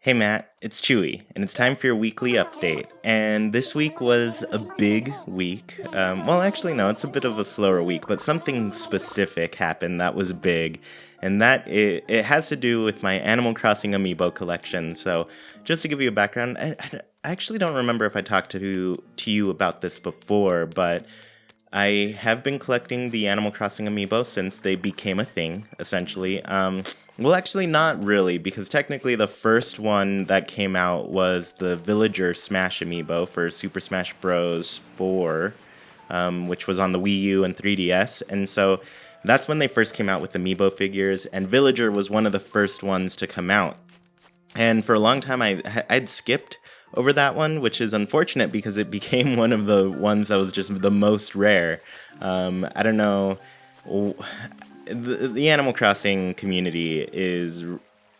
Hey Matt, it's Chewy, and it's time for your weekly update. And this week was a big week. Well, actually, no, it's a bit of a slower week, but something specific happened that was big, and it has to do with my Animal Crossing amiibo collection. So, just to give you a background, I actually don't remember if I talked to you about this before, but I have been collecting the Animal Crossing amiibo since they became a thing, essentially. Well, actually, not really, because technically the first one that came out was the Villager Smash amiibo for Super Smash Bros. 4, which was on the Wii U and 3DS. And so that's when they first came out with amiibo figures, and Villager was one of the first ones to come out. And for a long time, I'd skipped over that one, which is unfortunate because it became one of the ones that was just the most rare. I don't know. The Animal Crossing community is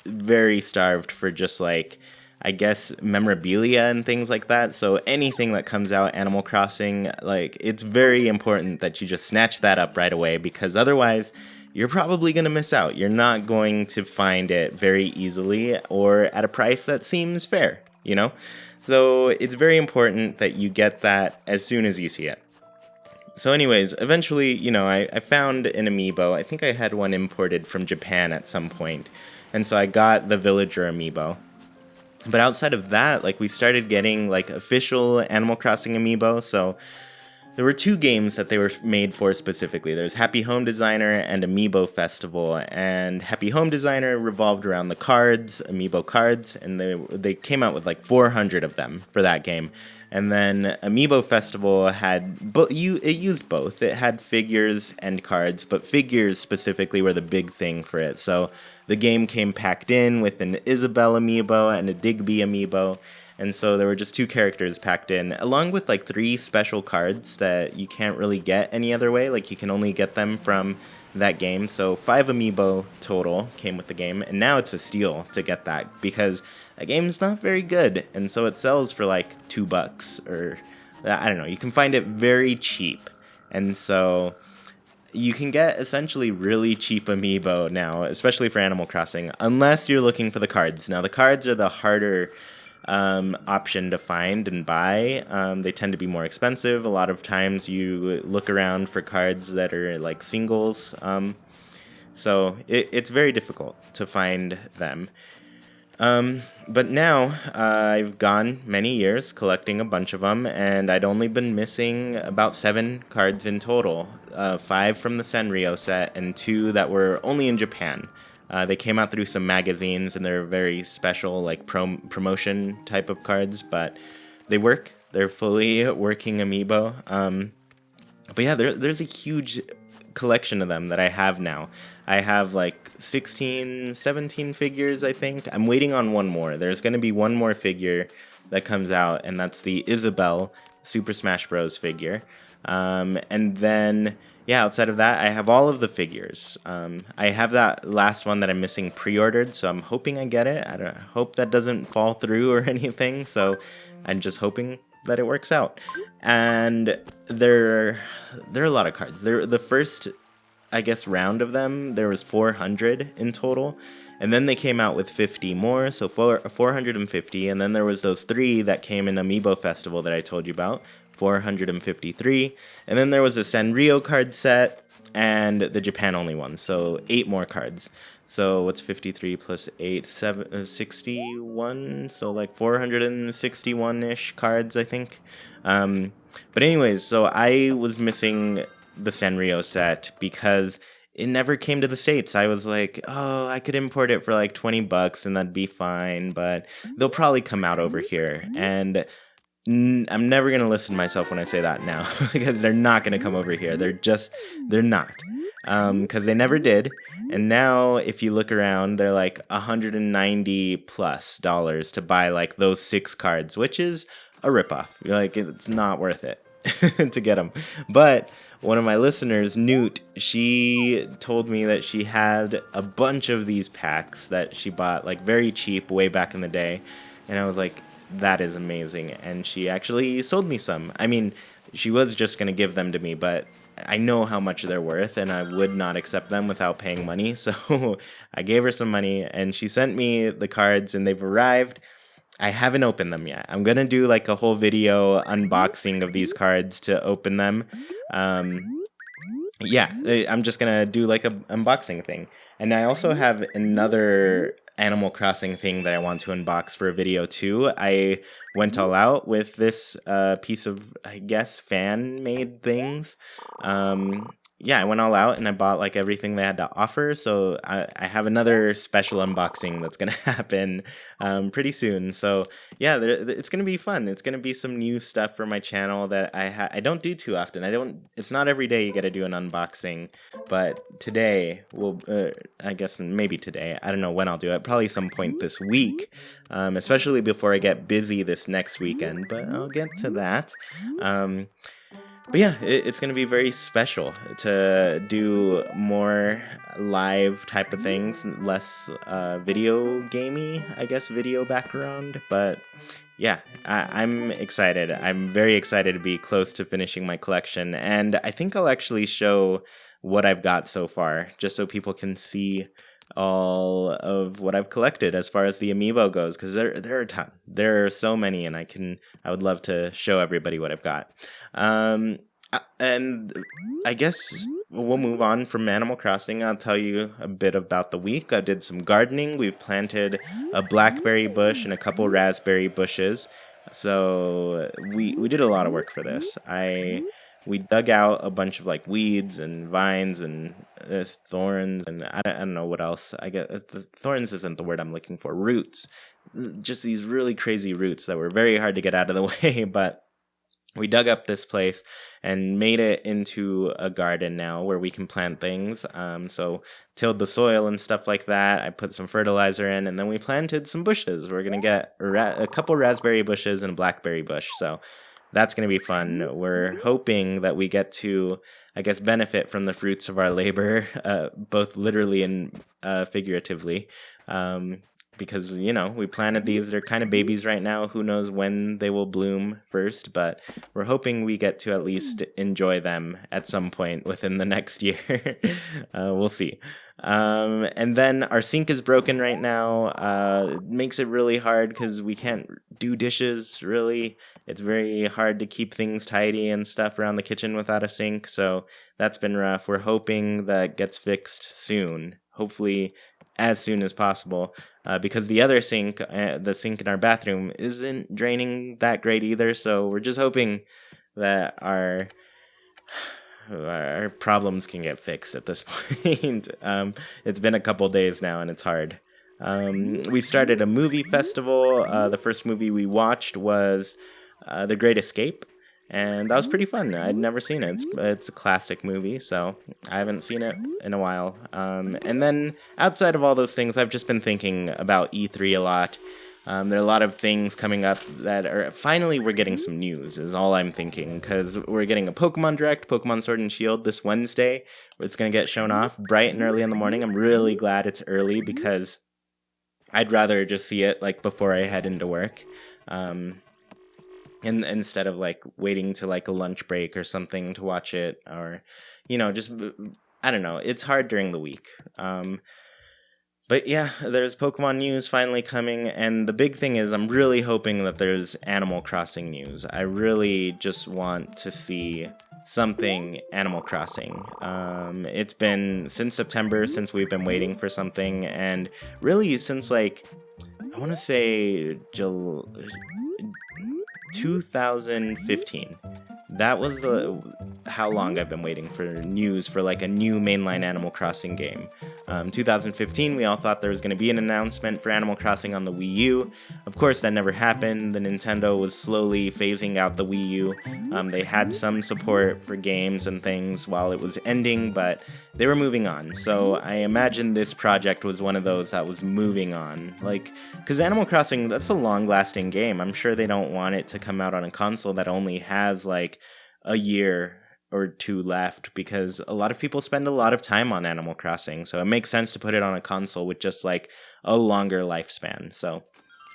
very starved for just like, I guess, memorabilia and things like that. So anything that comes out Animal Crossing, like, it's very important that you just snatch that up right away, because otherwise you're probably going to miss out. You're not going to find it very easily or at a price that seems fair, you know? So it's very important that you get that as soon as you see it. So anyways, eventually, I found an amiibo. I think I had one imported from Japan at some point. And so I got the Villager amiibo. But outside of that, like, we started getting like official Animal Crossing amiibo. So there were two games that they were made for specifically. There's Happy Home Designer and Amiibo Festival. And Happy Home Designer revolved around the cards, Amiibo cards, and they came out with like 400 of them for that game. And then Amiibo Festival had it used both. It had figures and cards, but figures specifically were the big thing for it. So the game came packed in with an Isabelle amiibo and a Digby amiibo. And so there were just two characters packed in, along with like three special cards that you can't really get any other way. Like, you can only get them from that game. So 5 amiibo total came with the game, and now it's a steal to get that because a game's not very good, and so it sells for like $2, or I don't know. You can find it very cheap, and so you can get essentially really cheap amiibo now, especially for Animal Crossing, unless you're looking for the cards. Now, the cards are the harder option to find and buy. They tend to be more expensive. A lot of times you look around for cards that are like singles. So it's very difficult to find them. But now I've gone many years collecting a bunch of them, and I'd only been missing about 7 cards in total. 5 from the Sanrio set and 2 that were only in Japan. They came out through some magazines, and they're very special, like promotion type of cards, but they work. They're fully working amiibo. But yeah, there's a huge collection of them that I have now. I have like 16, 17 figures, I think. I'm waiting on one more. There's going to be one more figure that comes out, and that's the Isabelle Super Smash Bros. Figure. And then, yeah, outside of that, I have all of the figures. I have that last one that I'm missing pre-ordered, so I'm hoping I get it. I hope that doesn't fall through or anything, so I'm just hoping that it works out. And there are a lot of cards. The first, I guess, round of them, there was 400 in total. And then they came out with 50 more, so 450. And then there was those 3 that came in Amiibo Festival that I told you about, 453. And then there was a Sanrio card set and the Japan only one, so 8 more cards. So what's 53 plus 8? 61? So like 461-ish cards, I think. But anyways, so I was missing the Sanrio set because it never came to the States. I was like, oh, I could import it for like $20 and that'd be fine, but they'll probably come out over here. And I'm never going to listen to myself when I say that now, because they're not going to come over here. They're not. Because they never did. And now, if you look around, they're like $190 plus to buy like those 6 cards, which is a ripoff. You're like, it's not worth it to get them. But one of my listeners, Newt, she told me that she had a bunch of these packs that she bought like very cheap way back in the day. And I was like, that is amazing. And she actually sold me some. I mean, she was just going to give them to me, but I know how much they're worth and I would not accept them without paying money. So I gave her some money and she sent me the cards and they've arrived. I haven't opened them yet. I'm going to do like a whole video unboxing of these cards to open them. I'm just gonna do like a unboxing thing. And I also have another Animal Crossing thing that I want to unbox for a video too. I went all out with this piece of, I guess, fan-made things. I went all out and I bought like everything they had to offer. So I have another special unboxing that's gonna happen pretty soon. So yeah, it's gonna be fun. It's gonna be some new stuff for my channel that I don't do too often. It's not every day you get to do an unboxing, but today I guess maybe today. I don't know when I'll do it. Probably some point this week, especially before I get busy this next weekend. But I'll get to that. But yeah, it's going to be very special to do more live type of things, less video gamey, I guess, video background. But yeah, I'm excited. I'm very excited to be close to finishing my collection. And I think I'll actually show what I've got so far, just so people can see all of what I've collected as far as the amiibo goes, because there are a ton. There are so many, and I would love to show everybody what I've got. And I guess we'll move on from Animal Crossing. I'll tell you a bit about the week. I did some gardening. We've planted a blackberry bush and a couple raspberry bushes. So we did a lot of work for this. We dug out a bunch of like weeds and vines and thorns and I don't know what else. I guess thorns isn't the word I'm looking for. Roots, just these really crazy roots that were very hard to get out of the way. But we dug up this place and made it into a garden now where we can plant things. So tilled the soil and stuff like that. I put some fertilizer in and then we planted some bushes. We're gonna get a couple raspberry bushes and a blackberry bush. So that's going to be fun. We're hoping that we get to, I guess, benefit from the fruits of our labor, both literally and figuratively. Because, we planted these. They're kind of babies right now. Who knows when they will bloom first, but we're hoping we get to at least enjoy them at some point within the next year. We'll see. And then our sink is broken right now. It makes it really hard because we can't do dishes, really. It's very hard to keep things tidy and stuff around the kitchen without a sink, so that's been rough. We're hoping that gets fixed soon, hopefully as soon as possible, because the other sink, the sink in our bathroom, isn't draining that great either, so we're just hoping that our problems can get fixed at this point. It's been a couple days now and it's hard. We started a movie festival. The first movie we watched was The Great Escape, and that was pretty fun. I'd never seen it. It's a classic movie, so I haven't seen it in a while. And then outside of all those things, I've just been thinking about E3 a lot. There are a lot of things coming up that are finally we're getting some news is all I'm thinking, because we're getting a Pokemon Direct, Pokemon Sword and Shield this Wednesday. It's going to get shown off bright and early in the morning. I'm really glad it's early because I'd rather just see it like before I head into work. And instead of like waiting to like a lunch break or something to watch it, or just I don't know, it's hard during the week. But yeah, there's Pokemon news finally coming, and the big thing is I'm really hoping that there's Animal Crossing news. I really just want to see something Animal Crossing. It's been since September since we've been waiting for something, and really since like I want to say 2015. That was how long I've been waiting for news for like a new mainline Animal Crossing game. 2015, we all thought there was going to be an announcement for Animal Crossing on the Wii U. Of course, that never happened. The Nintendo was slowly phasing out the Wii U. They had some support for games and things while it was ending, but they were moving on. So I imagine this project was one of those that was moving on. Like, because Animal Crossing, that's a long-lasting game. I'm sure they don't want it to come out on a console that only has like a year or two left, because a lot of people spend a lot of time on Animal Crossing, so it makes sense to put it on a console with just like a longer lifespan. So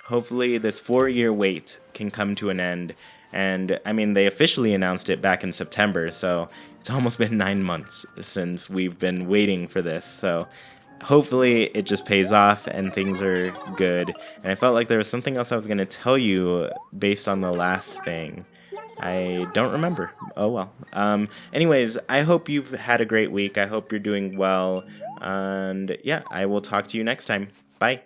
hopefully this 4-year wait can come to an end And I mean, they officially announced it back in September, so it's almost been 9 months since we've been waiting for this. So hopefully it just pays off and things are good. And I felt like there was something else I was going to tell you based on the last thing. I don't remember. Oh well. Anyways, I hope you've had a great week. I hope you're doing well. And yeah, I will talk to you next time. Bye.